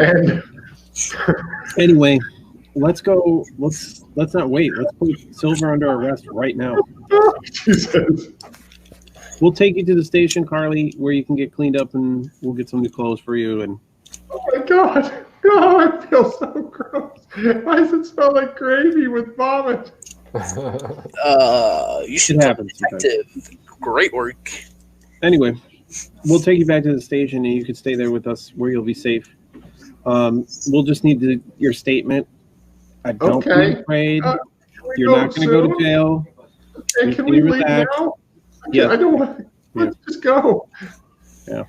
And anyway, let's go. Let's not wait. Let's put Silver under arrest right now. Jesus. We'll take you to the station, Carly, where you can get cleaned up, and we'll get some new clothes for you. And Oh my God! Oh, I feel so gross. Why does it smell like gravy with vomit? You should have a detective. Great work. Anyway, we'll take you back to the station, and you can stay there with us, where you'll be safe. We'll just need your statement. I don't be afraid. You're not going to go to jail. Okay, can we leave now? Yeah, I don't want to. Let's just go.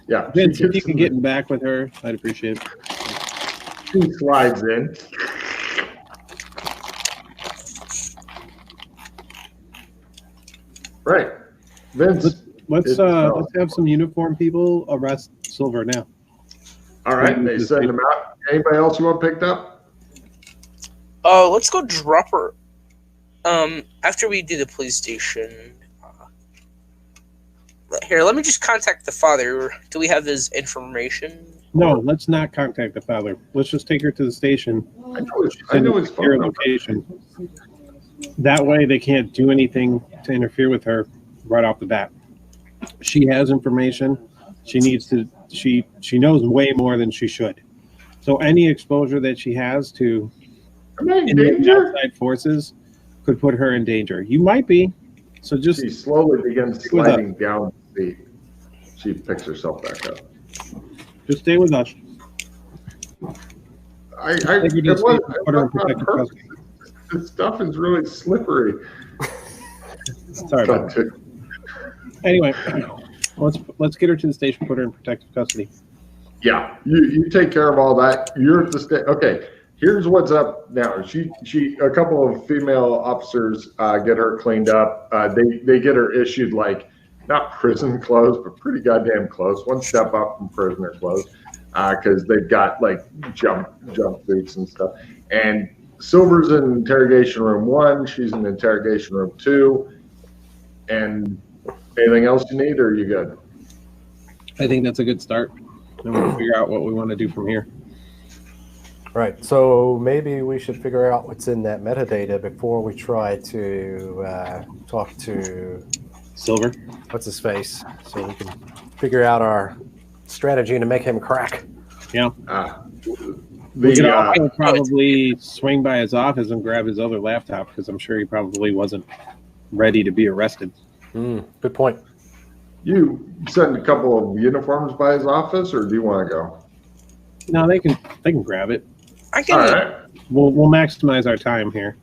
Yeah. Vince, if you can get back with her, I'd appreciate it. She slides in. Right, Vince. Let's have some uniformed people arrest Silver now. All right, they send them out. Anybody else you want picked up? Let's go drop her. After we do the police station. Here, let me just contact the father. Do we have his information? No, let's not contact the father. Let's just take her to the station. I know his phone number. Location. That way, they can't do anything to interfere with her right off the bat. She has information. She needs to. She knows way more than she should. So any exposure that she has to outside forces could put her in danger. You might be. So just she slowly begins sliding down the seat. She picks herself back up. Just stay with us. This stuff is really slippery. Sorry about that. Anyway, let's get her to the station. Put her in protective custody. Yeah, you take care of all that. You're at the station. Okay. Here's what's up now. A couple of female officers get her cleaned up. They get her issued not prison clothes, but pretty goddamn close. One step up from prisoner clothes, because they've got jump boots and stuff. And Silver's in interrogation room 1. She's in interrogation room 2. And anything else you need, or are you good? I think that's a good start. And we'll figure out what we want to do from here. Right, so maybe we should figure out what's in that metadata before we try to talk to Silver. What's his face? So we can figure out our strategy to make him crack. Yeah. We could also probably swing by his office and grab his other laptop, because I'm sure he probably wasn't ready to be arrested. Good point. You send a couple of uniforms by his office, or do you want to go? No, they can grab it. I can. All right. We'll maximize our time here.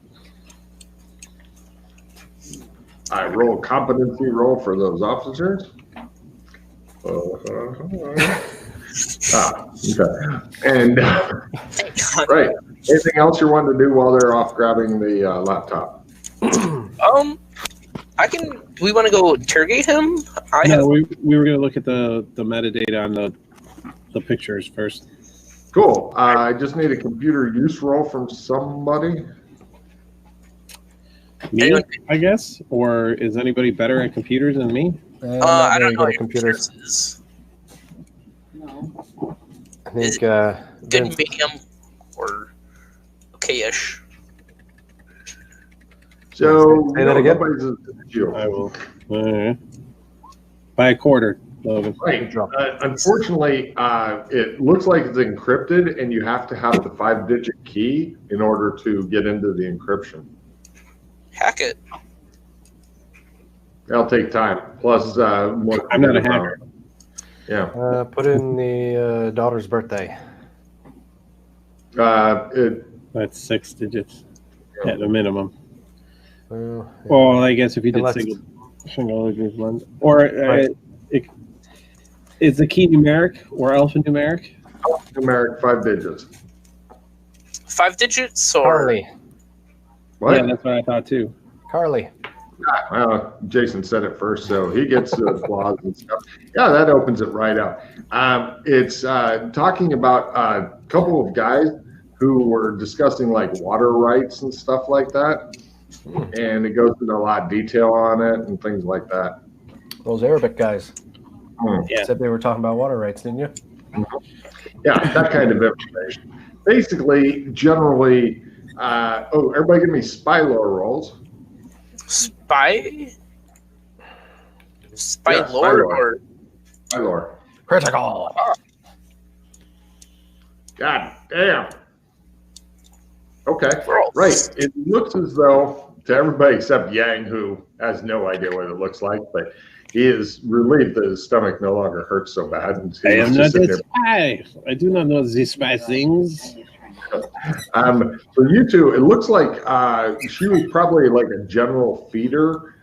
I roll a competency roll for those officers. Okay. And right. Anything else you want to do while they're off grabbing the laptop? I can. Do we want to go interrogate him? We were going to look at the metadata on the pictures first. Cool. I just need a computer use roll from somebody. Me, I guess? Or is anybody better at computers than me? I don't know what computers is. No. I think good, medium, or okay-ish. So say that again. I will. By a quarter. Logan. Right. Unfortunately, it looks like it's encrypted, and you have to have the 5-digit key in order to get into the encryption. Hack it. That'll take time. Plus, I'm not a hacker. Yeah. Put in the daughter's birthday. That's 6 digits at the minimum. Well, I guess if you did single digit one, or is the key numeric or alphanumeric? Alphanumeric, 5 digits. 5 digits or Carly. What? Yeah, that's what I thought too. Carly. Jason said it first, so he gets the applause and stuff. Yeah, that opens it right up. It's talking about a couple of guys who were discussing water rights and stuff like that. And it goes into a lot of detail on it and things like that. Those Arabic guys. Yeah. Said they were talking about water rights, didn't you? Yeah, that kind of information. Basically, generally, everybody give me spy lore rolls. Spy? Spy Yeah, spy lore lore. or Spy lore. Critical. God damn. Okay, Rolls. right. It looks as though, to everybody except Yang, who has no idea what it looks like, but he is relieved that his stomach no longer hurts so bad. And I he's am just not sitting a there. spy. I do not know the spy things. For you two, it looks like she was probably like a general feeder.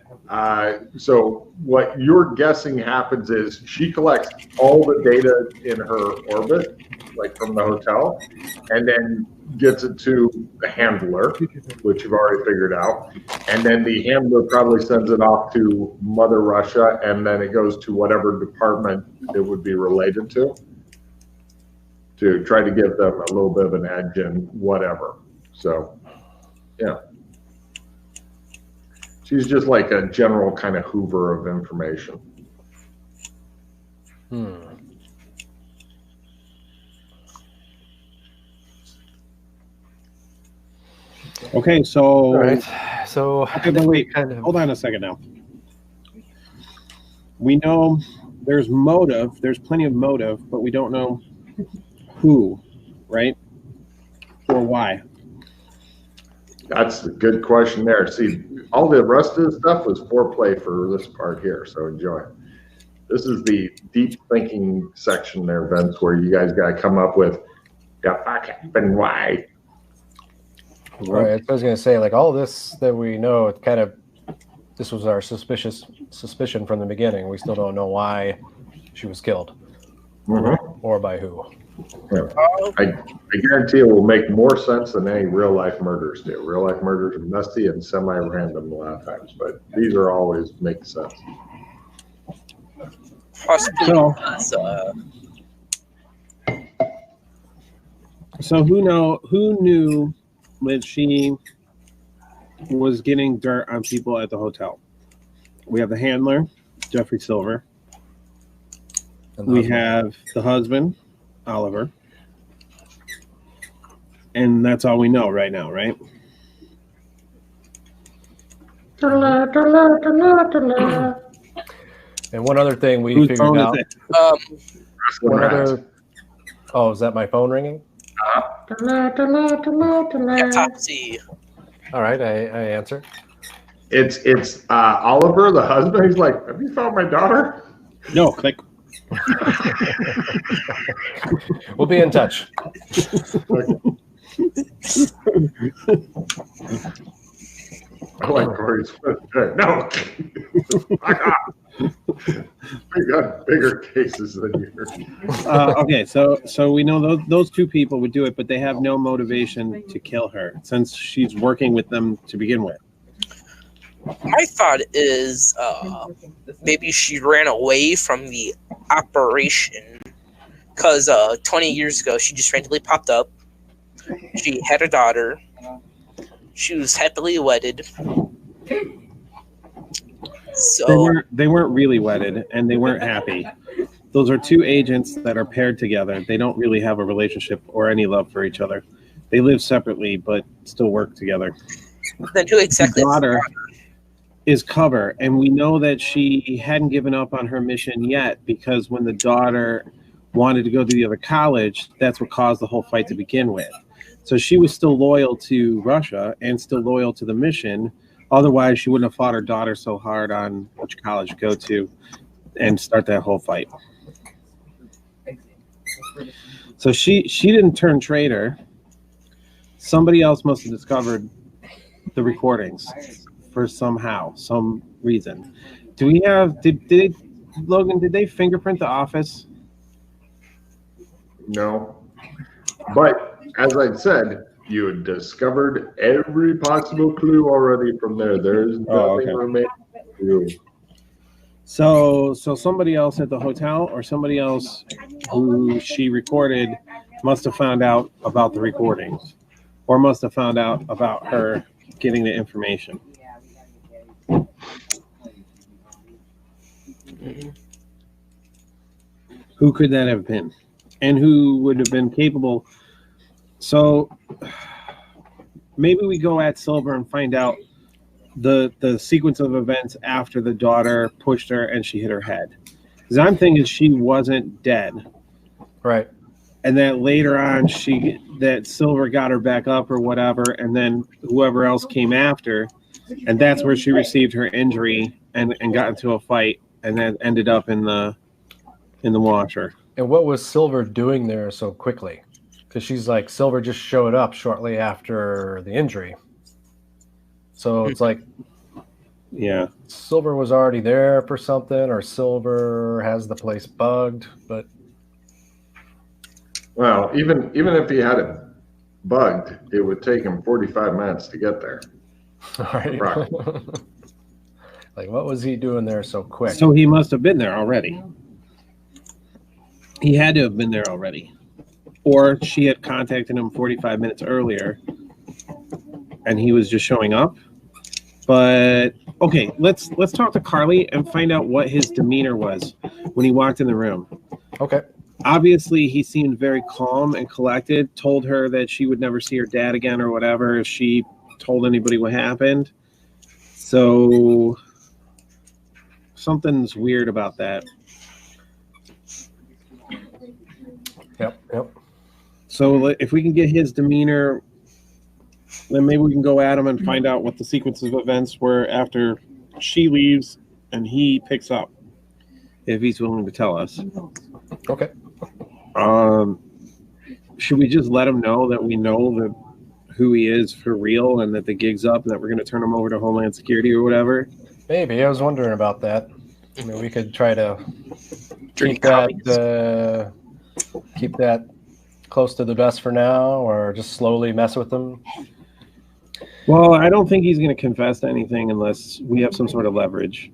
So what you're guessing happens is she collects all the data in her orbit, like from the hotel, and then gets it to the handler, which you've already figured out. And then the handler probably sends it off to Mother Russia, and then it goes to whatever department it would be related to try to give them a little bit of an edge in whatever. So, yeah. She's just like a general kind of hoover of information. Okay, so All right. So okay, but wait, hold on a second now. We know there's motive, there's plenty of motive, but we don't know who, right? Or why. That's a good question there. See, all the rest of the stuff was foreplay for this part here, so enjoy. This is the deep thinking section there, Vince, where you guys got to come up with the fuck happened, why. Right. I was going to say, like, all this that we know, it kind of, this was our suspicion from the beginning. We still don't know why she was killed or by who. Yeah. I guarantee it will make more sense than any real life murders do. Real life murders are messy and semi-random a lot of times, but these are always make sense. possibly? So who knew that she was getting dirt on people at the hotel? We have the handler, Jeffrey Silver. We have the husband, Oliver. And that's all we know right now, right? And one other thing we Whose figured phone out. is it? One other. Oh, is that my phone ringing? Topsy. All right, I answer. It's Oliver, the husband. He's like, "Have you found my daughter?" No, click. We'll be in touch. I like Corey's no. We got bigger cases than yours. Okay, so we know those two people would do it, but they have no motivation to kill her since she's working with them to begin with. My thought is maybe she ran away from the operation because 20 years ago she just randomly popped up. She had a daughter. She was happily wedded. So They weren't really wedded, and they weren't happy. Those are two agents that are paired together. They don't really have a relationship or any love for each other. They live separately, but still work together. then who exactly? The daughter is cover, and we know that she hadn't given up on her mission yet because when the daughter wanted to go to the other college, that's what caused the whole fight to begin with. So she was still loyal to Russia and still loyal to the mission. Otherwise, she wouldn't have fought her daughter so hard on which college to go to and start that whole fight. So she didn't turn traitor. Somebody else must have discovered the recordings for some reason. Do we have? Logan? Did they fingerprint the office? No, but as I said, you had discovered every possible clue already from there. There's nothing remaining to do. So somebody else at the hotel or somebody else who she recorded must have found out about the recordings or must have found out about her getting the information. Who could that have been? and who would have been capable. So maybe we go at Silver and find out the sequence of events after the daughter pushed her and she hit her head. Because I'm thinking she wasn't dead. Right. And that later on that Silver got her back up or whatever, and then whoever else came after, and that's where she received her injury and got into a fight and then ended up in the washer. And what was Silver doing there so quickly? Because she's like, Silver just showed up shortly after the injury. So it's like, yeah, Silver was already there for something, or Silver has the place bugged, but Well, even if he had it bugged, it would take him 45 minutes to get there. right. Like, what was he doing there so quick? So he must have been there already. He had to have been there already. Or she had contacted him 45 minutes earlier and he was just showing up. But okay, let's talk to Carly and find out what his demeanor was when he walked in the room. Okay. Obviously, he seemed very calm and collected, told her that she would never see her dad again or whatever if she told anybody what happened. So something's weird about that. Yep. So if we can get his demeanor, then maybe we can go at him and find out what the sequence of events were after she leaves and he picks up, if he's willing to tell us. Okay. Should we just let him know that we know who he is for real and that the gig's up and that we're going to turn him over to Homeland Security or whatever? Maybe. I was wondering about that. I mean, we could try to keep that close to the vest for now, or just slowly mess with them. Well, I don't think he's going to confess to anything unless we have some sort of leverage.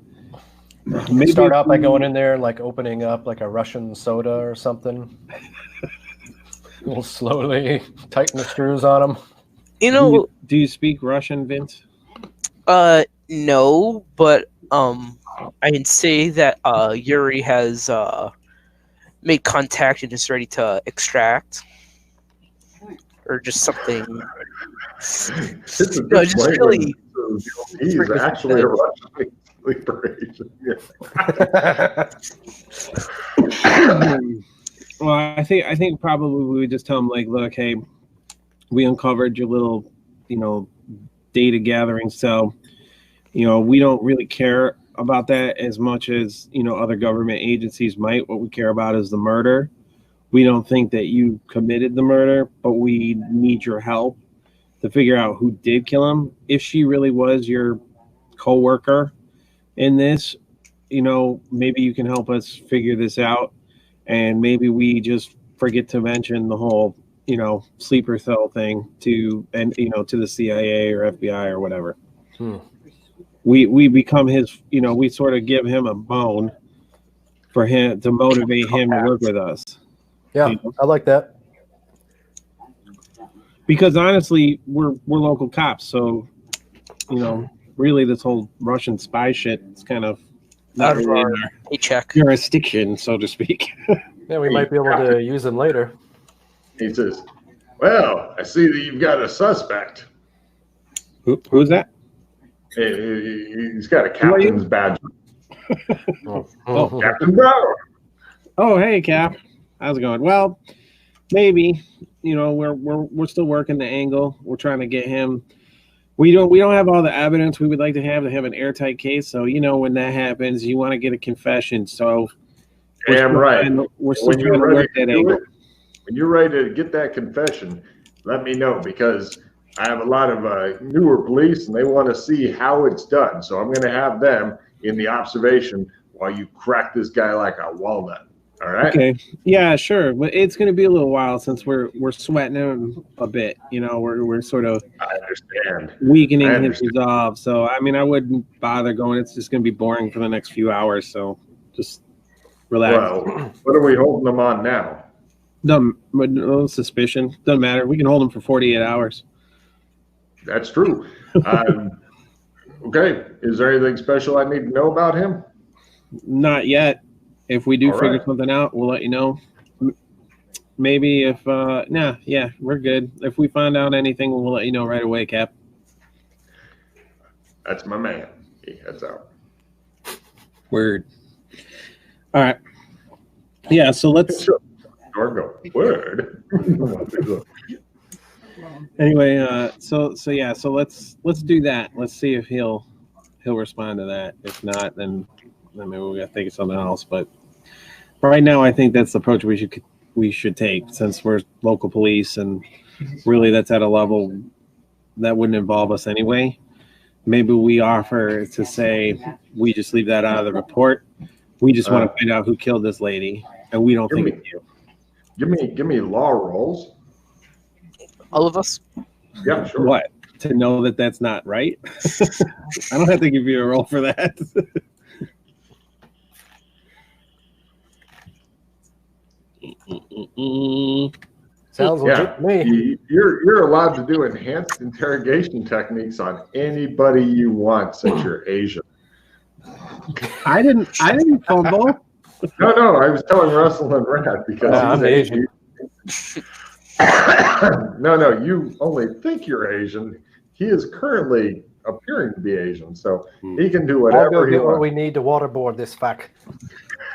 Maybe start out by going in there and like opening up like a Russian soda or something. We'll slowly tighten the screws on them. You know, do you speak Russian, Vince? No, but I can say that Youre has made contact and is ready to extract, or just something. No, just really. He's actually a Russian sleeper agent. Well, I think probably we would just tell him, like, look, hey, we uncovered your little, data gathering. So, we don't really care about that as much as, other government agencies might. What we care about is the murder. We don't think that you committed the murder, but we need your help to figure out who did kill him. If she really was your coworker in this, maybe you can help us figure this out. And maybe we just forget to mention the whole, sleeper cell thing to the CIA or FBI or whatever. We become his, we sort of give him a bone for him to motivate him to work with us. Yeah, I like that. Because honestly, we're local cops, so really this whole Russian spy shit is kind of not really in our paycheck jurisdiction, so to speak. Yeah, we might be able to use them later. He says, "Well, I see that you've got a suspect." Who's that? He's got a captain's badge. Oh, Captain Brown. Oh, hey, Cap. How's it going? Well, maybe. We're still working the angle. We're trying to get him. We don't have all the evidence we would like to have an airtight case. So when that happens, you want to get a confession. So damn right. We're still trying to work that angle. When you're ready to get that confession, let me know, because I have a lot of newer police and they want to see how it's done. So I'm going to have them in the observation while you crack this guy like a walnut. All right. Okay. Yeah, sure. But it's going to be a little while since we're sweating him a bit. We're sort of I understand. Weakening his resolve. So I wouldn't bother going. It's just going to be boring for the next few hours. So just relax. Well, what are we holding them on now? No suspicion. Doesn't matter. We can hold him for 48 hours. That's true. Okay. Is there anything special I need to know about him? Not yet. If we do All figure right. something out, we'll let you know. maybe if yeah, we're good. If we find out anything, we'll let you know right away, Cap. That's my man. He heads out. Word. All right. Yeah, so let's Go. Word. anyway, so let's do that. Let's see if he'll respond to that. If not, then maybe we gotta think of something else. But right now I think that's the approach we should take, since we're local police and really that's at a level that wouldn't involve us anyway. Maybe we offer to say we just leave that out of the report. We just want to find out who killed this lady, and we don't think it's you. Give me law rolls. All of us? Yeah, sure. What? To know that that's not right? I don't have to give you a roll for that. Sounds legit to me. You're allowed to do enhanced interrogation techniques on anybody you want since you're Asian. I didn't fumble. No, I was telling Russell and Rat because I'm Asian. No, you only think you're Asian. He is currently appearing to be Asian, so he can do I'll go whatever he get what wants. we need to waterboard this fuck.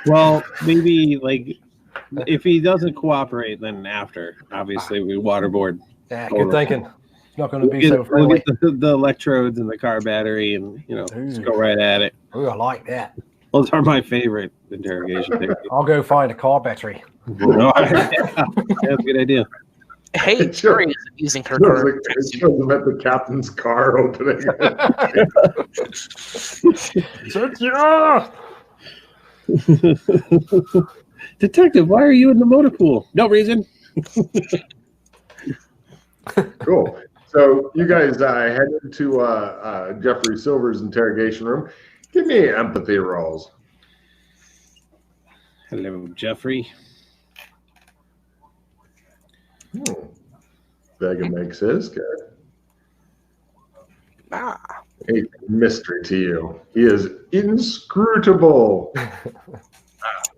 Well, maybe like if he doesn't cooperate, then after obviously we waterboard. Yeah, good thinking. It's not going to be so We'll friendly. get the electrodes and the car battery, and just go right at it. Ooh, I like that. Those are my favorite interrogation techniques. I'll go find a car battery. Yeah, that's a good idea. Hey, Cherry is using her Shows car. it shows him at the captain's car opening. Detective, why are you in the motor pool? No reason. Cool. So you guys head into Jeffrey Silver's interrogation room. Give me empathy rolls. Hello, Jeffrey. Vega makes his good. Ah. A mystery to you. He is inscrutable.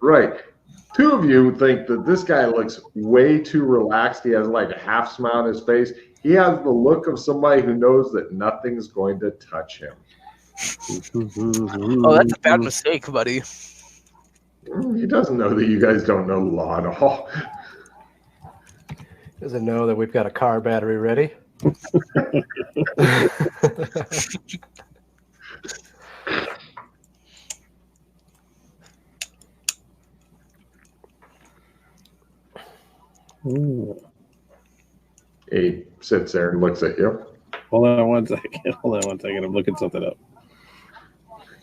Right. Two of you think that this guy looks way too relaxed. He has like a half smile on his face. He has the look of somebody who knows that nothing's going to touch him. Oh, that's a bad mistake, buddy. He doesn't know that you guys don't know law at all. Doesn't know that we've got a car battery ready. He sits there and looks at you. Hold on one second. I'm looking something up.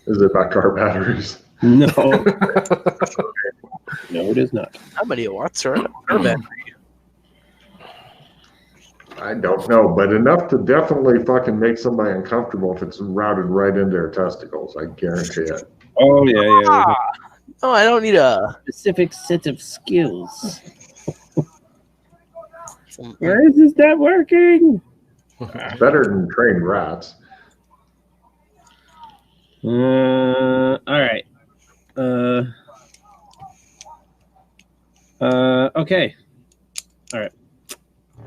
Is it about car batteries? No. No, it is not. How many watts are in a car battery? I don't know, but enough to definitely fucking make somebody uncomfortable if it's routed right into their testicles. I guarantee it. Oh, yeah. Oh, I don't need a Specific set of skills. Why is this not working? It's better than trained rats. All right. Okay. All right.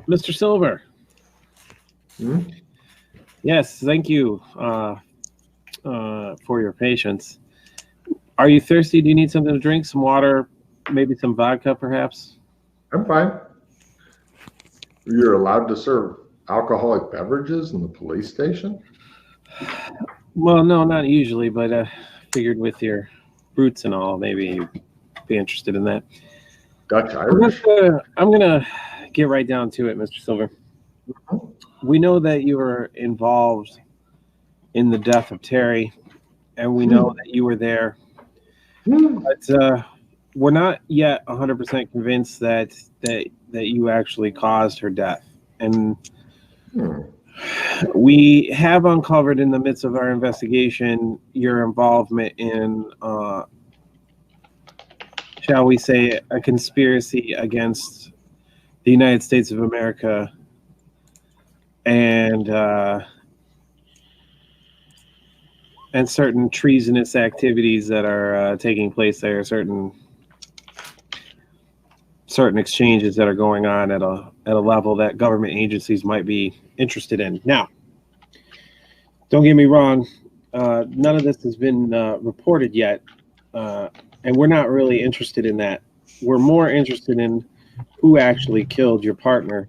Mr. Silver. Yes, thank you for your patience. Are you thirsty? Do you need something to drink? Some water? Maybe some vodka, perhaps? I'm fine. You're allowed to serve alcoholic beverages in the police station? Well, no, not usually, but I figured with your roots and all, maybe you'd be interested in that. Dutch Irish? I'm gonna get right down to it, Mr. Silver. We know that you were involved in the death of Terry, and we know that you were there. But we're not yet 100% convinced that you actually caused her death. And we have uncovered in the midst of our investigation your involvement in, shall we say, a conspiracy against the United States of America and certain treasonous activities that are taking place there, certain certain exchanges that are going on at a level that government agencies might be interested in. Now, don't get me wrong, none of this has been reported yet, and we're not really interested in that. We're more interested in who actually killed your partner,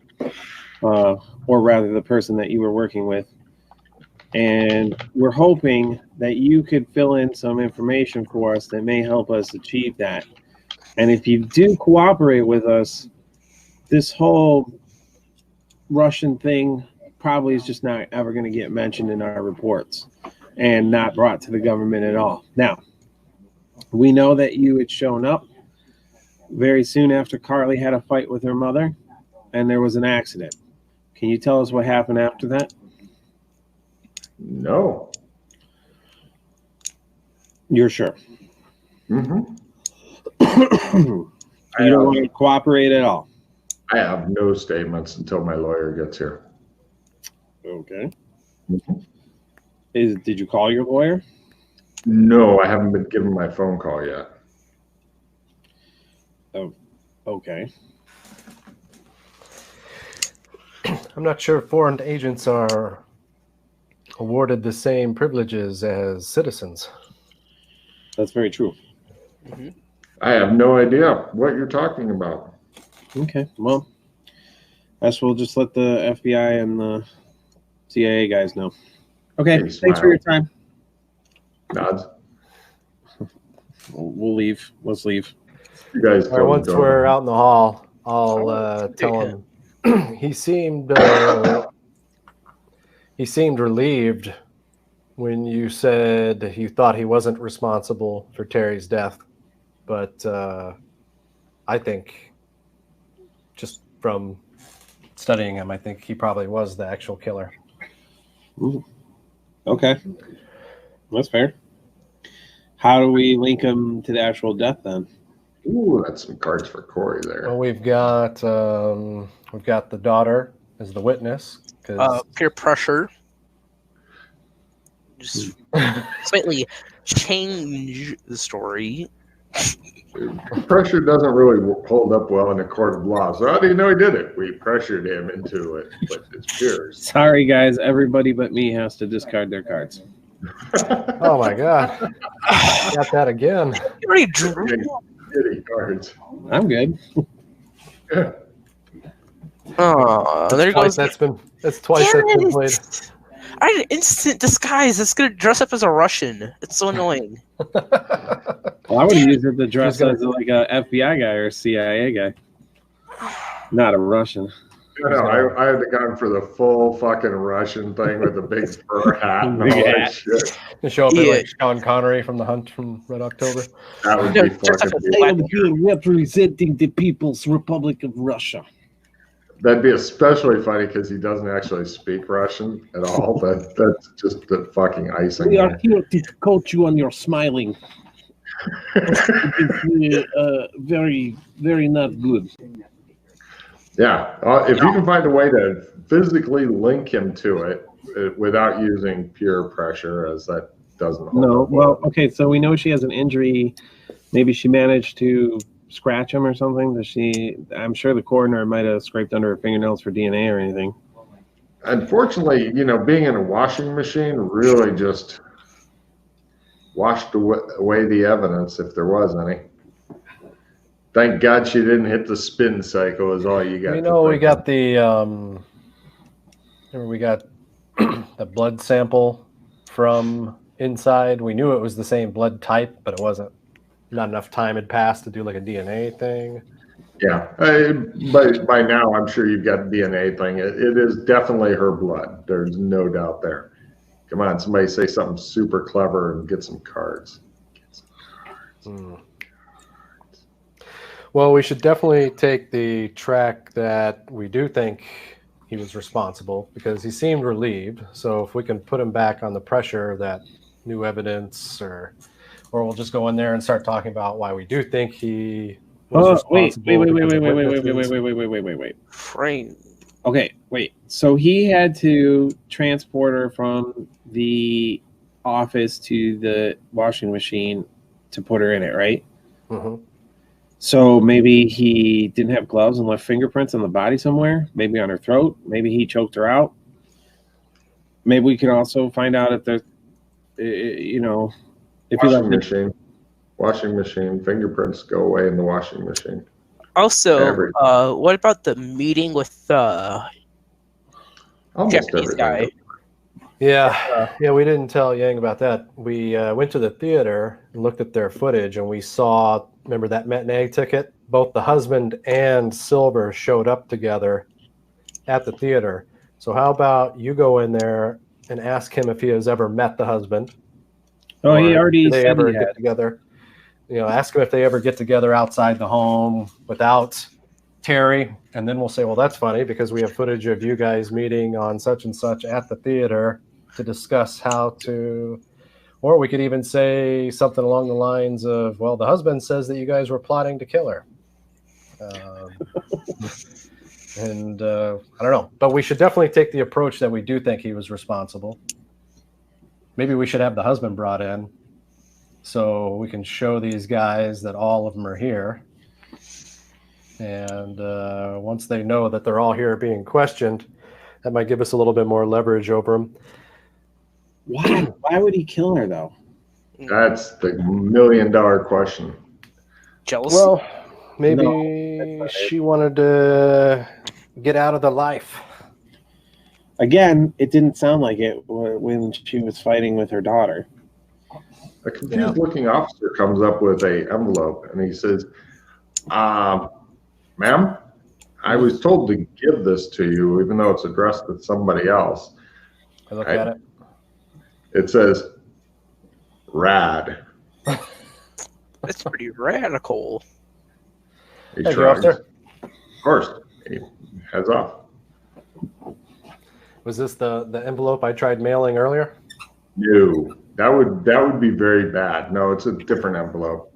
or rather the person that you were working with. And we're hoping that you could fill in some information for us that may help us achieve that. And if you do cooperate with us, this whole Russian thing probably is just not ever going to get mentioned in our reports and not brought to the government at all. Now, we know that you had shown up very soon after Carly had a fight with her mother, and there was an accident. Can you tell us what happened after that? No. You're sure? Mm-hmm. You don't want to cooperate at all? I have no statements until my lawyer gets here. Okay. Mm-hmm. Did you call your lawyer? No, I haven't been given my phone call yet. Oh, okay. I'm not sure foreign agents are awarded the same privileges as citizens. That's very true. Mm-hmm. I have no idea what you're talking about. Okay, well, I guess we'll just let the FBI and the CIA guys know. Okay, thanks for your time. Nods. We'll leave. Let's leave. You guys. All right, once we're out in the hall, I'll tell him. He seemed relieved when you said you thought he wasn't responsible for Terry's death, but I think just from studying him, I think he probably was the actual killer. Ooh. Okay, that's fair. How do we link him to the actual death then? Ooh, that's some cards for Corey there. Well, we've got the daughter as the witness. Peer pressure. Just slightly change the story. Pressure doesn't really hold up well in a court of law. So how do you know he did it? We pressured him into it, but it's peers. Sorry, guys. Everybody but me has to discard their cards. Oh my god! Got that again. You already drew. Kitty cards. I'm good. Yeah. Oh, there goes. That's twice that's been played. I had an instant disguise. It's gonna dress up as a Russian. It's so annoying. Well, I would use it to dress as like a FBI guy or a CIA guy, not a Russian. No, I had gone for the full fucking Russian thing with the big fur hat and all that shit. To show up like Sean Connery from The Hunt from Red October. That would be fucking I am here representing the People's Republic of Russia. That'd be especially funny because he doesn't actually speak Russian at all. That's just the fucking icing. We are here to coach you on your smiling. It's very, very not good. Yeah, if you can find a way to physically link him to it without using peer pressure, as that doesn't hold No, up well, okay, so we know she has an injury. Maybe she managed to scratch him or something. I'm sure the coroner might have scraped under her fingernails for DNA or anything. Unfortunately, being in a washing machine really just washed away the evidence if there was any. Thank God she didn't hit the spin cycle is all you got. We got the the blood sample from inside. We knew it was the same blood type, but it wasn't. Not enough time had passed to do like a DNA thing. Yeah, but by now I'm sure you've got a DNA thing. It is definitely her blood. There's no doubt there. Come on, somebody say something super clever and get some cards. Well, we should definitely take the track that we do think he was responsible because he seemed relieved. So if we can put him back on the pressure that new evidence or we'll just go in there and start talking about why we do think he was responsible. Wait. Frame. Okay, wait. So he had to transport her from the office to the washing machine to put her in it, right? Mm-hmm. So maybe he didn't have gloves and left fingerprints on the body somewhere, maybe on her throat. Maybe he choked her out. Maybe we can also find out if there's, you know, if washing machine, fingerprints go away in the washing machine. Also, what about the meeting with the Japanese guy? Yeah, we didn't tell Yang about that. We went to the theater and looked at their footage, and we saw, remember that matinee ticket? Both the husband and Silver showed up together at the theater. So how about you go in there and ask him if he has ever met the husband? Oh, he already said they ever get together. You know, ask him if they ever get together outside the home without Terry, and then we'll say, well, that's funny because we have footage of you guys meeting on such and such at the theater to discuss how to, or we could even say something along the lines of, well, the husband says that you guys were plotting to kill her. And I don't know, but we should definitely take the approach that we do think he was responsible. Maybe we should have the husband brought in so we can show these guys that all of them are here. And once they know that they're all here being questioned, that might give us a little bit more leverage over them. Why would he kill her, though? That's the $1 million question. Jealous? Well, maybe she wanted to get out of the life. Again, it didn't sound like it when she was fighting with her daughter. A confused-looking officer comes up with an envelope, and he says, ma'am, I was told to give this to you, even though it's addressed to somebody else. I look at it. It says, rad. That's pretty radical. He Thank you, shrugs. officer. Of course, he heads off. Was this the envelope I tried mailing earlier? No, that would be very bad. No, it's a different envelope.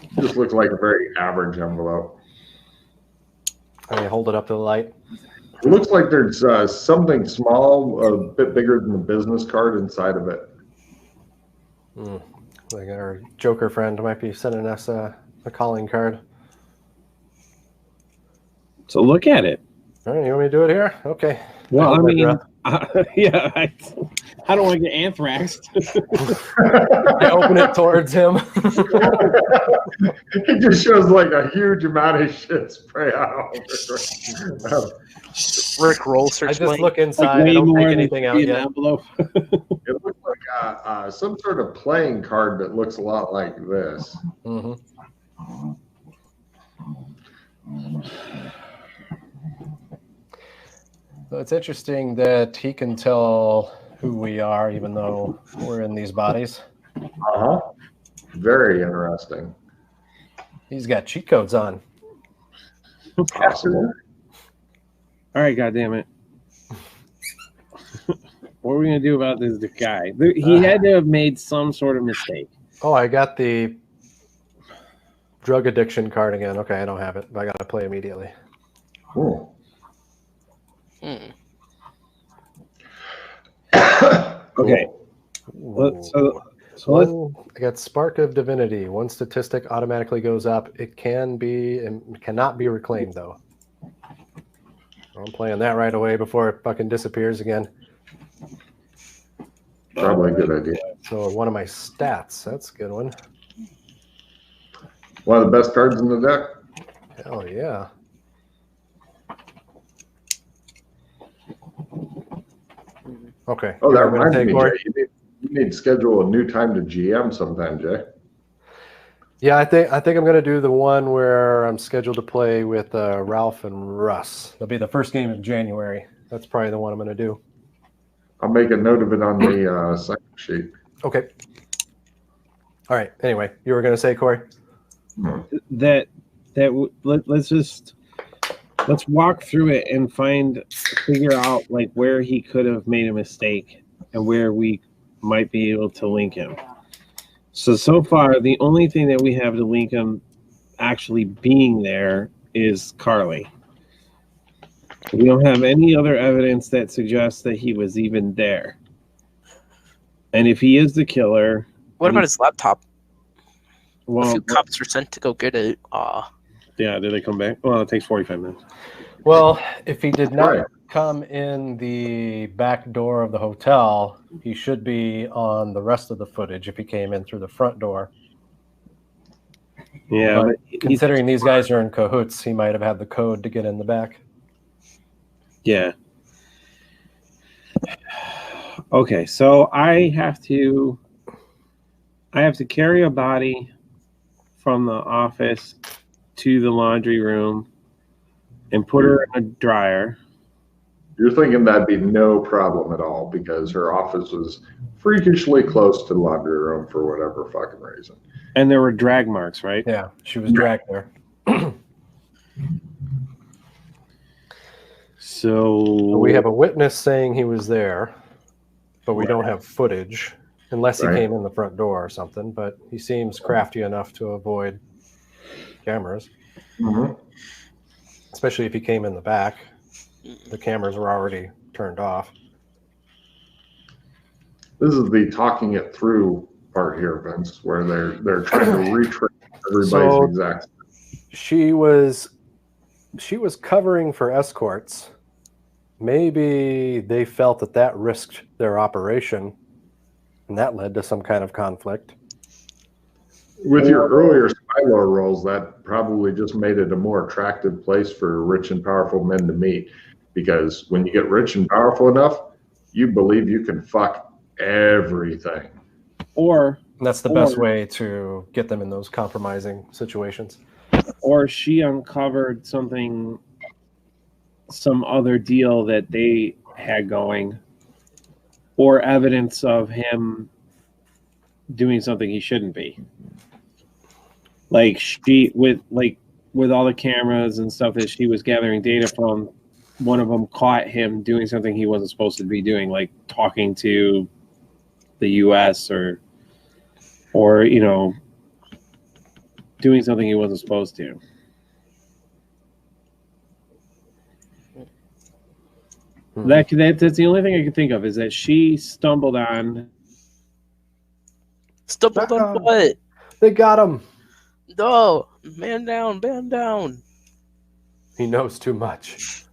It just looks like a very average envelope. I hold it up to the light. It looks like there's something small, a bit bigger than the business card inside of it. Like our Joker friend might be sending us a calling card. So look at it. All right, you want me to do it here? Okay. Well, I mean, yeah, I don't want to get anthrax. I open it towards him. It just shows like a huge amount of shit spray out. Rick roll search. I just look inside. I don't take anything out yet. Envelope. It looks like some sort of playing card that looks a lot like this. Mm-hmm. So it's interesting that he can tell who we are, even though we're in these bodies. Uh-huh. Very interesting. He's got cheat codes on. Possible. All right, goddammit. What are we going to do about this guy? He had to have made some sort of mistake. Oh, I got the drug addiction card again. Okay, I don't have it, but I got to play immediately. Cool. Okay. So let's. I got Spark of Divinity. One statistic automatically goes up. It can be and cannot be reclaimed, though. I'm playing that right away before it fucking disappears again. Probably a good idea. So one of my stats. That's a good one. One of the best cards in the deck. Hell yeah. Okay. Oh, that reminds me, Jay, you need to schedule a new time to GM sometime, Jay. Yeah, I think I'm going to do the one where I'm scheduled to play with Ralph and Russ. That'll be the first game of January. That's probably the one I'm going to do. I'll make a note of it on the second sheet. Okay. All right. Anyway, you were going to say, Corey? Let's walk through it and figure out like where he could have made a mistake and where we might be able to link him. So far, the only thing that we have to link him actually being there is Carly. We don't have any other evidence that suggests that he was even there. And if he is the killer... What about his laptop? A few cops were sent to go get it. Yeah, did they come back? Well, it takes 45 minutes. Well, if he did not come in the back door of the hotel, he should be on the rest of the footage if he came in through the front door. Yeah, but considering these guys are in cahoots, he might have had the code to get in the back. Yeah. Okay, so I have to carry a body from the office to the laundry room and put her in a dryer. You're thinking that'd be no problem at all because her office was freakishly close to the laundry room for whatever fucking reason. And there were drag marks, right? Yeah, she was dragged there. So we have a witness saying he was there, but we don't have footage unless he came in the front door or something. But he seems crafty enough to avoid cameras, especially if he came in the back. The cameras were already turned off. This is the talking it through part here, Vince, where they're trying to retrace everybody's exact. She was covering for escorts. Maybe they felt that risked their operation, and that led to some kind of conflict. With your earlier spy lore roles, that probably just made it a more attractive place for rich and powerful men to meet, because when you get rich and powerful enough, you believe you can fuck everything. Or that's the best way to get them in those compromising situations. Or she uncovered some other deal that they had going, or evidence of him doing something he shouldn't be. Like with all the cameras and stuff that she was gathering data from, one of them caught him doing something he wasn't supposed to be doing, like talking to the U.S. or doing something he wasn't supposed to. That's the only thing I can think of, is that she stumbled on what? They got him. No, man down. He knows too much.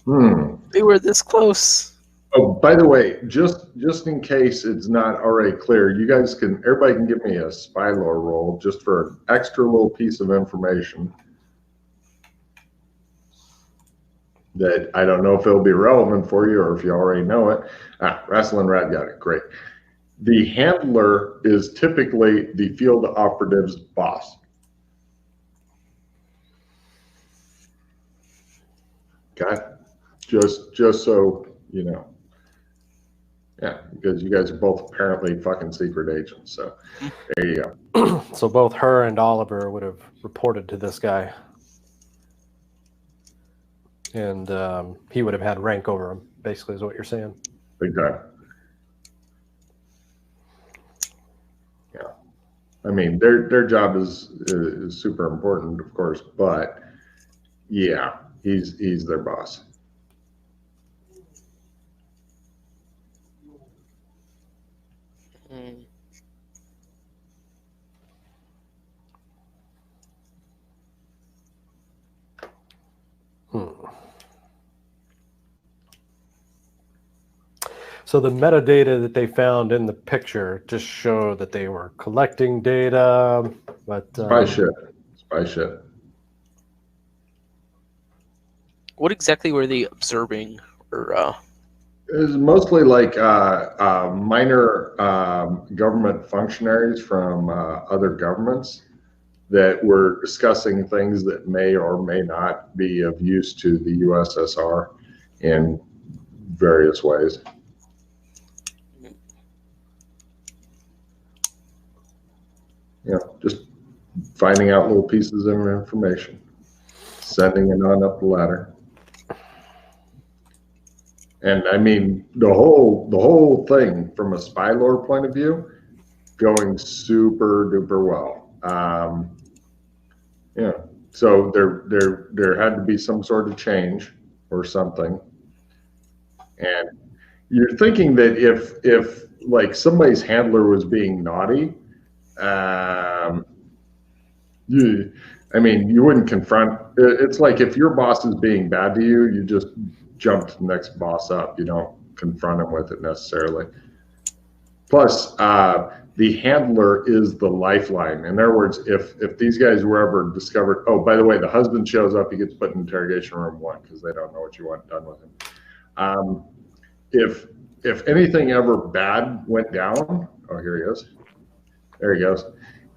They were this close. Oh, by the way, just in case it's not already clear, everybody can give me a spy lore roll just for an extra little piece of information that I don't know if it'll be relevant for you or if you already know it. Wrestling Rat got it. Great. The handler is typically the field operative's boss. Okay? Just so you know. Yeah, because you guys are both apparently fucking secret agents. So there you go. So both her and Oliver would have reported to this guy. And he would have had rank over him, basically, is what you're saying. Exactly. Yeah. I mean, their job is super important, of course, but yeah, he's their boss. So the metadata that they found in the picture just showed that they were collecting data, but spy shit. What exactly were they observing? Or it was mostly like minor government functionaries from other governments that were discussing things that may or may not be of use to the USSR in various ways. Yeah, just finding out little pieces of information, sending it on up the ladder. And I mean, the whole thing from a spy lore point of view, going super duper well. Yeah, so there had to be some sort of change or something. And you're thinking that if like somebody's handler was being naughty, I mean, you wouldn't confront. It's like if your boss is being bad to you, you just jump to the next boss up. You don't confront him with it necessarily. Plus, the handler is the lifeline. In other words, if these guys were ever discovered, oh, by the way, the husband shows up, he gets put in interrogation room 1 because they don't know what you want done with him. If anything ever bad went down, oh, here he is. There he goes.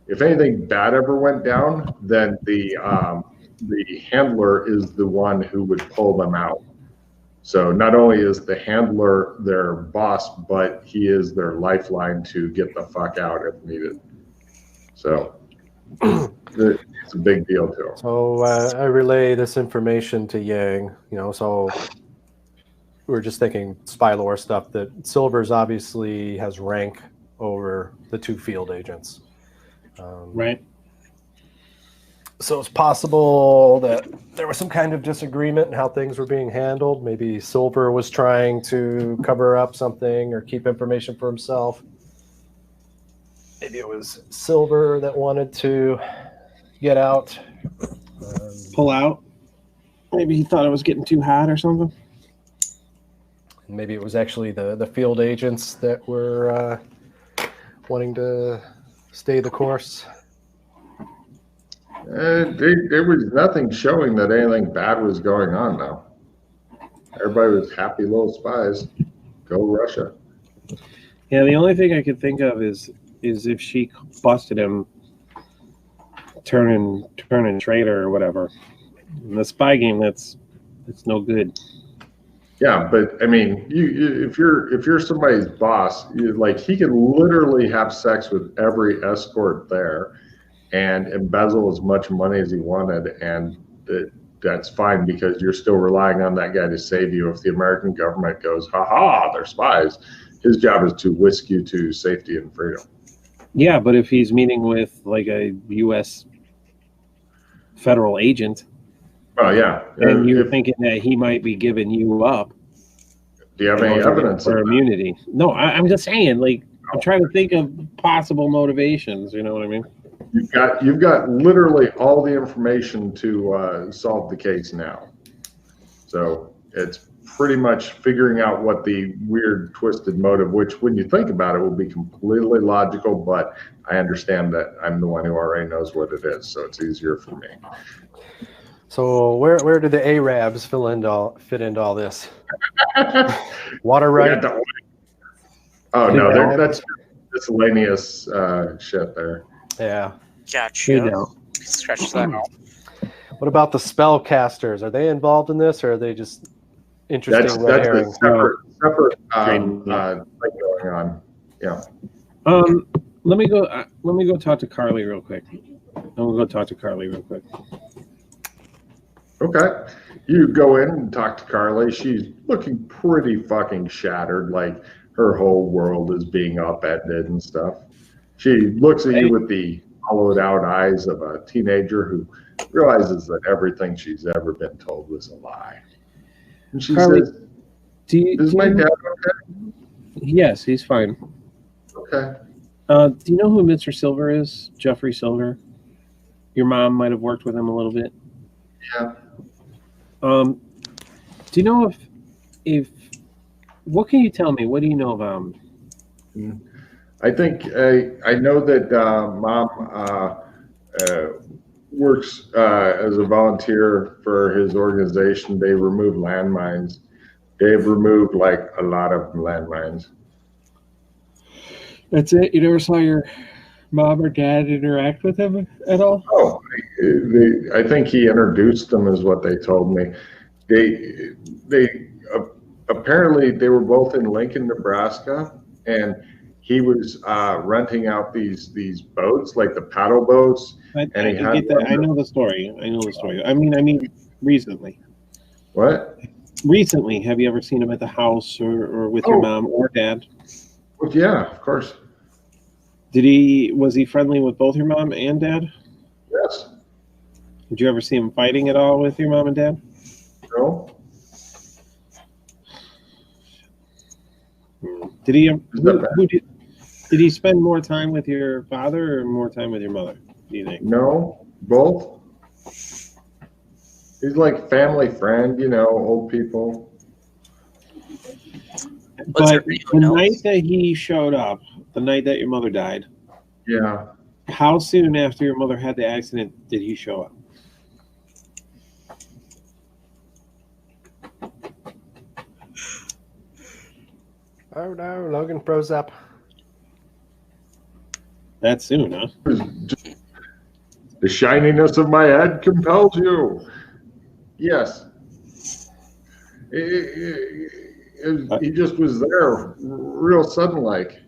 If anything bad ever went down, then the handler is the one who would pull them out. So not only is the handler their boss, but he is their lifeline to get the fuck out if needed. So it's a big deal to him. So I relay this information to Yang. So we're just thinking spy lore stuff. That Silver's obviously has rank over the 2 field agents. Right. So it's possible that there was some kind of disagreement in how things were being handled. Maybe Silver was trying to cover up something or keep information for himself. Maybe it was Silver that wanted to get out. Pull out. Maybe he thought it was getting too hot or something. Maybe it was actually the field agents that were wanting to stay the course. There was nothing showing that anything bad was going on, though. Everybody was happy little spies. Go Russia. Yeah, the only thing I could think of is if she busted him turning traitor or whatever. In the spy game, it's no good. Yeah, but I mean, if you're somebody's boss, like he could literally have sex with every escort there and embezzle as much money as he wanted, and that's fine because you're still relying on that guy to save you. If the American government goes, ha, they're spies, his job is to whisk you to safety and freedom. Yeah, but if he's meeting with like a U.S. federal agent, well, yeah, and you're thinking that he might be giving you up. Do you have any evidence for immunity? No, I'm just saying. Like, I'm trying to think of possible motivations. You know what I mean? You've got literally all the information to solve the case now. So it's pretty much figuring out what the weird, twisted motive, which when you think about it will be completely logical, but I understand that I'm the one who already knows what it is, so it's easier for me. So where do the Arabs fit into all this? Water right? Oh no, that's miscellaneous shit there. Yeah. Gotcha. Scratch that out. What about the spellcasters? Are they involved in this, or are they just interesting? That's a separate thing going on. Yeah. Let me go talk to Carly real quick. Okay. You go in and talk to Carly. She's looking pretty fucking shattered, like her whole world is being upended and stuff. She looks at you with the hollowed out eyes of a teenager who realizes that everything she's ever been told was a lie. And she says, is my dad okay? Yes, he's fine. Okay. Do you know who Mr. Silver is? Jeffrey Silver? Your mom might have worked with him a little bit. Yeah. Do you know if what can you tell me? What do you know about him? I think I know that Mom works as a volunteer for his organization. They remove landmines. They've removed like a lot of landmines. That's it? You never saw your mom or dad interact with him at all? Oh, I think he introduced them, is what they told me. They apparently they were both in Lincoln, Nebraska, and he was renting out these boats, like the paddle boats. I know the story. I mean, recently. What? Recently, have you ever seen him at the house or with your mom or dad? Well, yeah, of course. Was he friendly with both your mom and dad? Yes. Did you ever see him fighting at all with your mom and dad? No. Did he? Did he spend more time with your father or more time with your mother? Do you think? No. Both. He's like family friend, old people. Was there But the anyone night else? that he showed up, the night that your mother died, Yeah. how soon after your mother had the accident did he show up? Oh no, Logan froze up. That soon, huh? The shininess of my head compels you. Yes. He just was there real sudden like.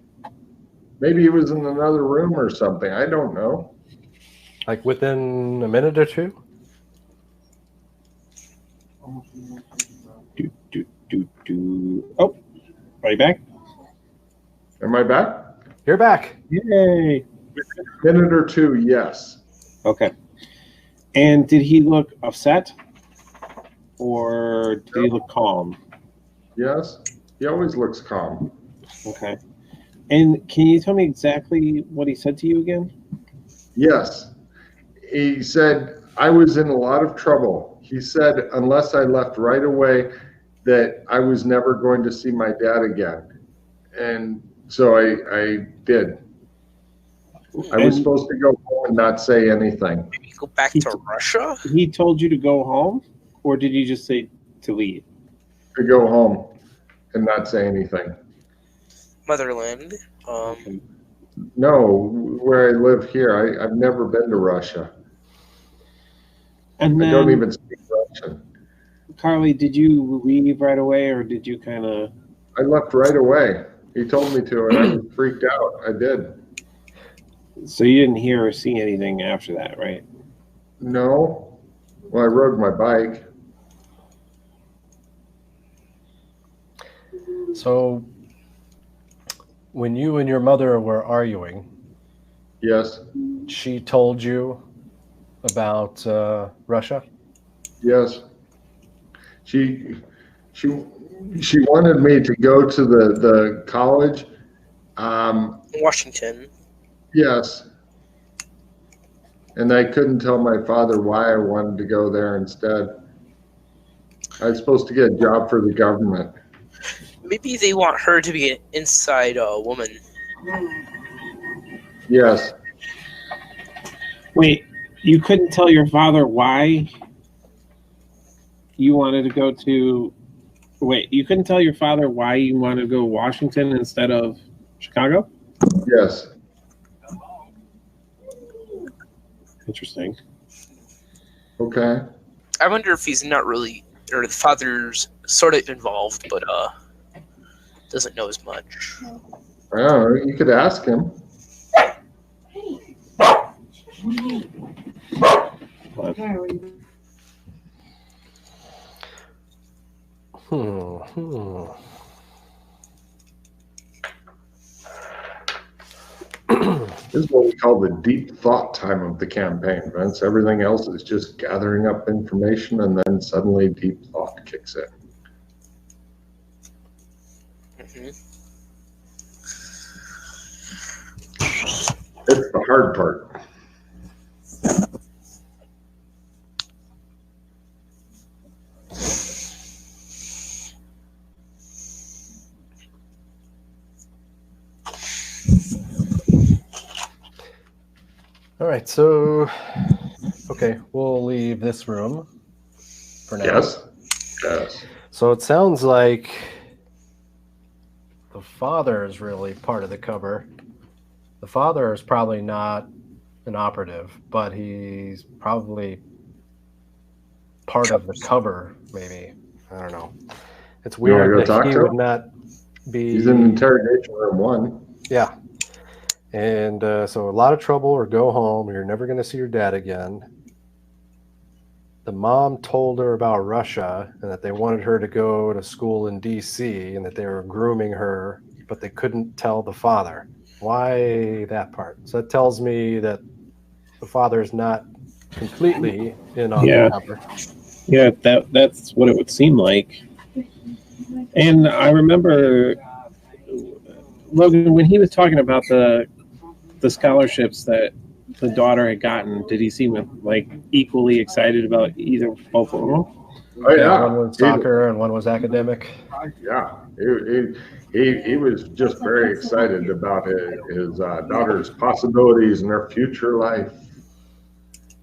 Maybe he was in another room or something. I don't know. Like within a minute or two? Oh, are you back? Am I back? You're back. Yay. A minute or two, yes. Okay. And did he look upset? Or did he look calm? Yes. He always looks calm. Okay. And can you tell me exactly what he said to you again? Yes. He said, I was in a lot of trouble. He said, unless I left right away, that I was never going to see my dad again. And so I did. I was supposed to go home and not say anything. Maybe go back to Russia? He told you to go home? Or did he just say to leave? To go home and not say anything. Motherland. No, where I live here, I've never been to Russia. And then, I don't even speak Russian. Carly, did you leave right away, or did you kind of... I left right away. He told me to, and I was freaked out. I did. So you didn't hear or see anything after that, right? No. Well, I rode my bike. So when you and your mother were arguing, Yes. she told you about Russia? Yes. She wanted me to go to the college. Washington. Yes. And I couldn't tell my father why I wanted to go there instead. I was supposed to get a job for the government. Maybe they want her to be an inside woman. Yes. Wait, you couldn't tell your father why you wanted to go to... Wait, you couldn't tell your father why you wanted to go to Washington instead of Chicago? Yes. Interesting. Okay. I wonder if he's not really, or the father's sort of involved, but doesn't know as much. I don't know. You could ask him. But This is what we call the deep thought time of the campaign, Vince. Everything else is just gathering up information, and then suddenly deep thought kicks in. It's the hard part. All right, so, okay, we'll leave this room for now. Yes. Yes. So it sounds like the father is really part of the cover. The father is probably not an operative, but he's probably part of the cover, maybe. I don't know. It's You wanna weird go that talk he to would him? not be... He's in interrogation room 1. Yeah. And so a lot of trouble, or go home. You're never going to see your dad again. The mom told her about Russia and that they wanted her to go to school in D.C. and that they were grooming her, but they couldn't tell the father. Why that part? So that tells me that the father is not completely in on the cover. yeah, that's what it would seem like. And I remember Logan when he was talking about the scholarships that the daughter had gotten, did he seem like equally excited about both of them? Oh yeah, one was soccer and one was academic. Yeah, he was just very excited about his daughter's possibilities in her future life,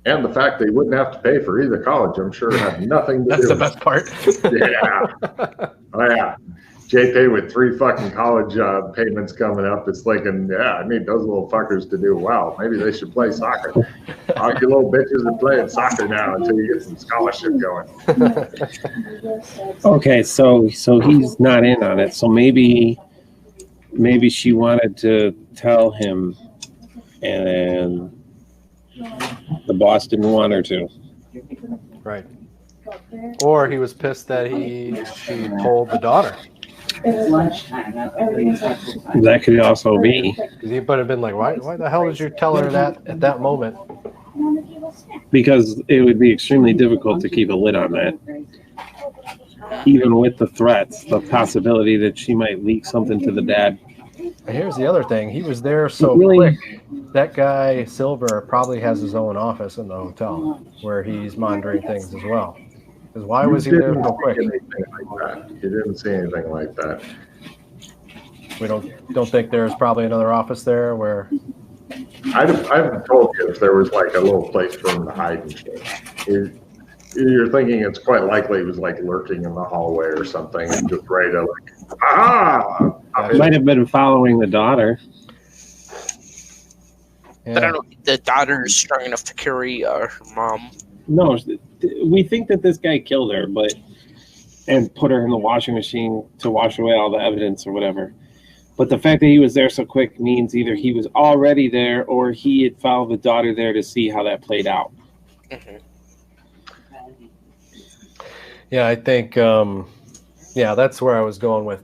and the fact that he wouldn't have to pay for either college. I'm sure had nothing to That's do the with best part. Yeah. Oh yeah. JP with 3 fucking college payments coming up. It's like, I need those little fuckers to do well. Maybe they should play soccer. All you little bitches are playing soccer now until you get some scholarship going. Okay, so he's not in on it. So maybe she wanted to tell him, and the boss didn't want her to. Right. Or he was pissed that she told the daughter. That could also be. He would have been like, why the hell did you tell her that at that moment? Because it would be extremely difficult to keep a lid on that. Even with the threats, the possibility that she might leak something to the dad. And here's the other thing. He was there so quick. That guy, Silver, probably has his own office in the hotel where he's monitoring things as well. Because why was he there so quick? He didn't see anything like that. We don't think there's probably another office there where... I'd have told you if there was like a little place for him to hide and shit. You're thinking it's quite likely he was like lurking in the hallway or something and just ready to like, aha! Might have been following the daughter. But I don't think the daughter is strong enough to carry her mom. No, we think that this guy killed her, and put her in the washing machine to wash away all the evidence or whatever. But the fact that he was there so quick means either he was already there or he had followed the daughter there to see how that played out. Mm-hmm. Yeah, I think, that's where I was going with.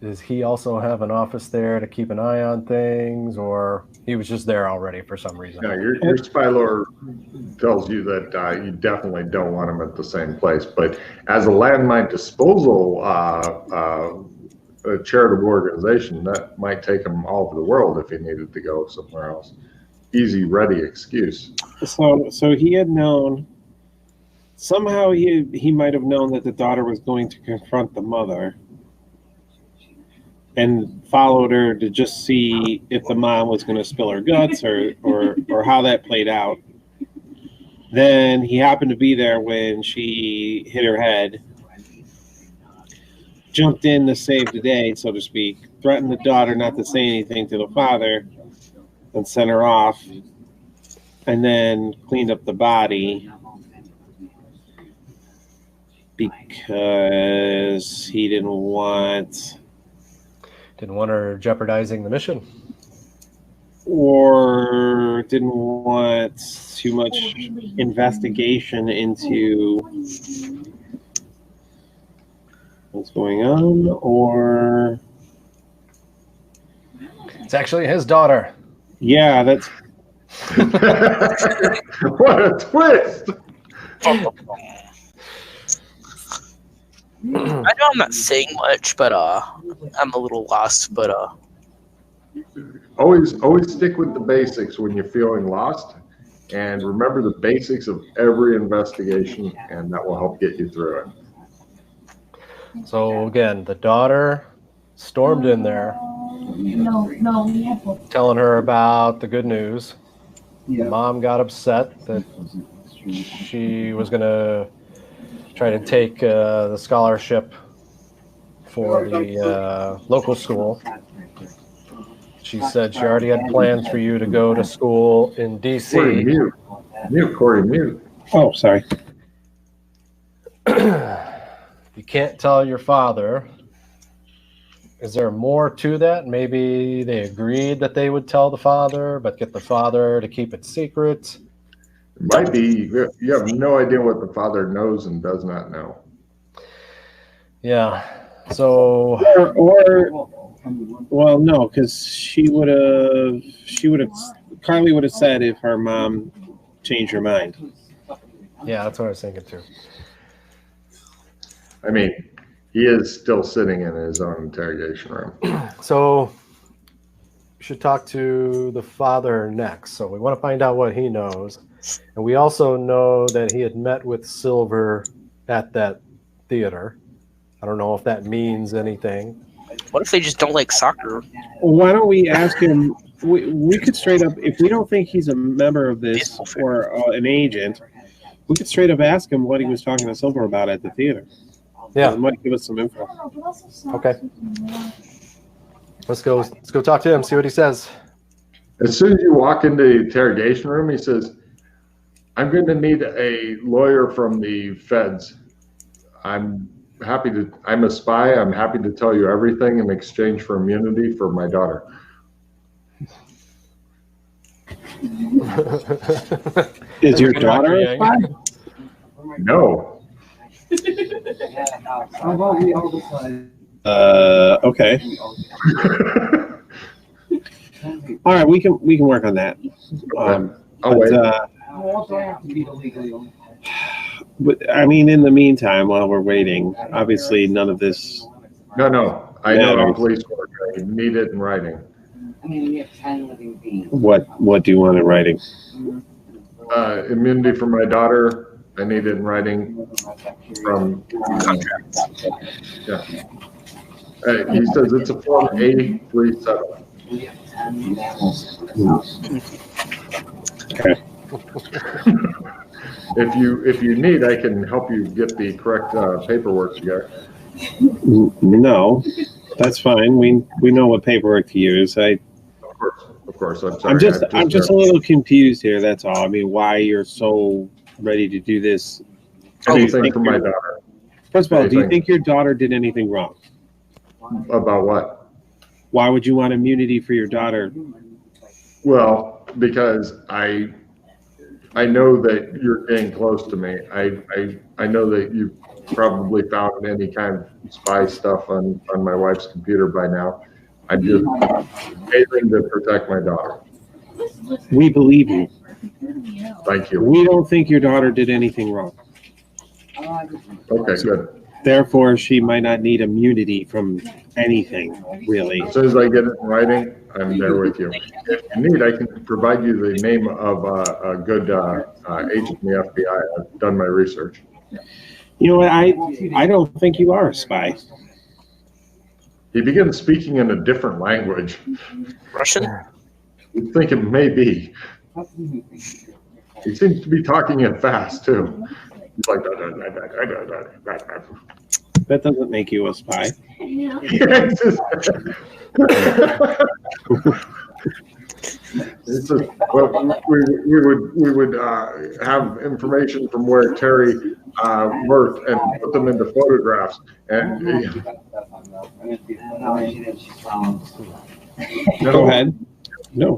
Does he also have an office there to keep an eye on things, or he was just there already for some reason? No, your spy lore tells you that you definitely don't want him at the same place. But as a landmine disposal a charitable organization, that might take him all over the world if he needed to go somewhere else. Easy, ready excuse. So he had known. Somehow he might have known that the daughter was going to confront the mother and followed her to just see if the mom was going to spill her guts or how that played out. Then he happened to be there when she hit her head, jumped in to save the day, so to speak, threatened the daughter not to say anything to the father, and sent her off, and then cleaned up the body because he didn't want her jeopardizing the mission, or didn't want too much investigation into what's going on, or it's actually his daughter. Yeah, that's what a twist. I know I'm not saying much, but I'm a little lost. But always stick with the basics when you're feeling lost, and remember the basics of every investigation, and that will help get you through it. So again, the daughter stormed in there, telling her about the good news. The mom got upset that she was going to try to take the scholarship for the local school. She said she already had plans for you to go to school in D.C. Corey, mute. Oh, sorry. You can't tell your father. Is there more to that? Maybe they agreed that they would tell the father, but get the father to keep it secret. It might be. You have no idea what the father knows and does not know. Yeah. So. Well, no, because Carly would have said if her mom changed her mind. Yeah, that's what I was thinking too. I mean, he is still sitting in his own interrogation room. So should talk to the father next. So we want to find out what he knows. And we also know that he had met with Silver at that theater. I don't know if that means anything. What if they just don't like soccer? Why don't we ask him? We could straight up, if we don't think he's a member of this or an agent, we could straight up ask him what he was talking to Silver about at the theater. Yeah, it might give us some info. Okay. Let's go talk to him, see what he says. As soon as you walk into the interrogation room, he says, I'm going to need a lawyer from the feds. I'm a spy. I'm happy to tell you everything in exchange for immunity for my daughter. Is your daughter a spy? No. Okay. All right, we can work on that. I'll wait. But I mean, in the meantime, while we're waiting, obviously none of this. No. I know how police work. I need it in writing. What do you want in writing? Immunity for my daughter. I need it in writing from Contract. Yeah. He says it's a form A37. Okay. If you need, I can help you get the correct paperwork together. No, that's fine. We know what paperwork to use. Of course. I'm sorry. I'm just a little confused here. That's all. I mean, why you're so ready to do this? Anything for my daughter. First of all, do you think your daughter did anything wrong? About what? Why would you want immunity for your daughter? Well, because I know that you're getting close to me. I know that you probably found any kind of spy stuff on my wife's computer by now. I'm just aiming to protect my daughter. We believe you. Thank you. We don't think your daughter did anything wrong. Okay, good. Therefore, she might not need immunity from anything, really. As soon as I get it in writing, I'm there with you. If you need, I can provide you the name of a good agent in the FBI. I've done my research. You know what? I don't think you are a spy. He begins speaking in a different language. Russian? You think it may be. He seems to be talking it fast, too. He's like, That doesn't make you a spy. It's just, well, we would have information from where Terry worked and put them into photographs. And Go ahead. No.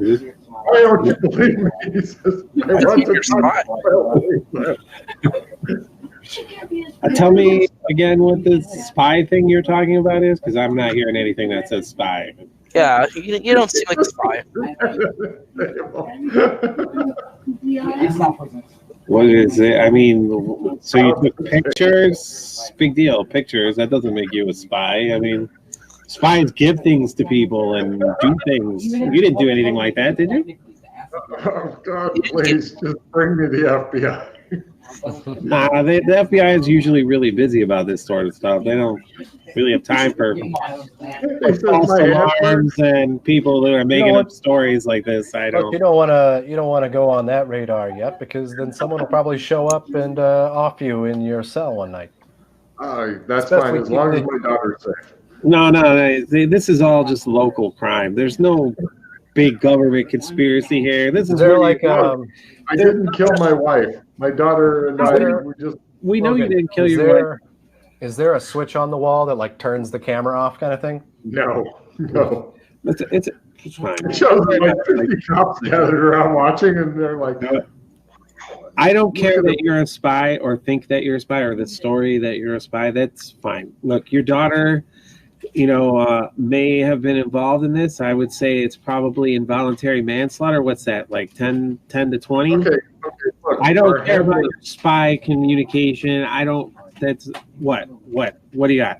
Why don't you believe me? He says, I want to talk. Tell me again what the spy thing you're talking about is, because I'm not hearing anything that says spy. Yeah, you don't seem like a spy. What is it? I mean, so you took pictures? Big deal. Pictures. That doesn't make you a spy. I mean, spies give things to people and do things. You didn't do anything like that, did you? Oh, God, please, just bring me the FBI. Nah, the FBI is usually really busy about this sort of stuff. They don't really have time for false alarms and people who are making up stories like this. Look, you don't want to go on that radar yet, because then someone will probably show up and off you in your cell one night. That's fine, as long as my daughter's safe. No. This is all just local crime. There's no big government conspiracy here. This is like I didn't kill my wife. My daughter and we know you didn't kill your wife. Is there a switch on the wall that like turns the camera off, kind of thing? No. It's fine. It shows like 50 cops gathered around watching, and they're like, I don't care that you're a spy or think that you're a spy or the story that you're a spy. That's fine. Look, your daughter, may have been involved in this. I would say it's probably involuntary manslaughter. What's that, like 10 to 20? Okay. Look, I don't care about spy communication. That's what do you got?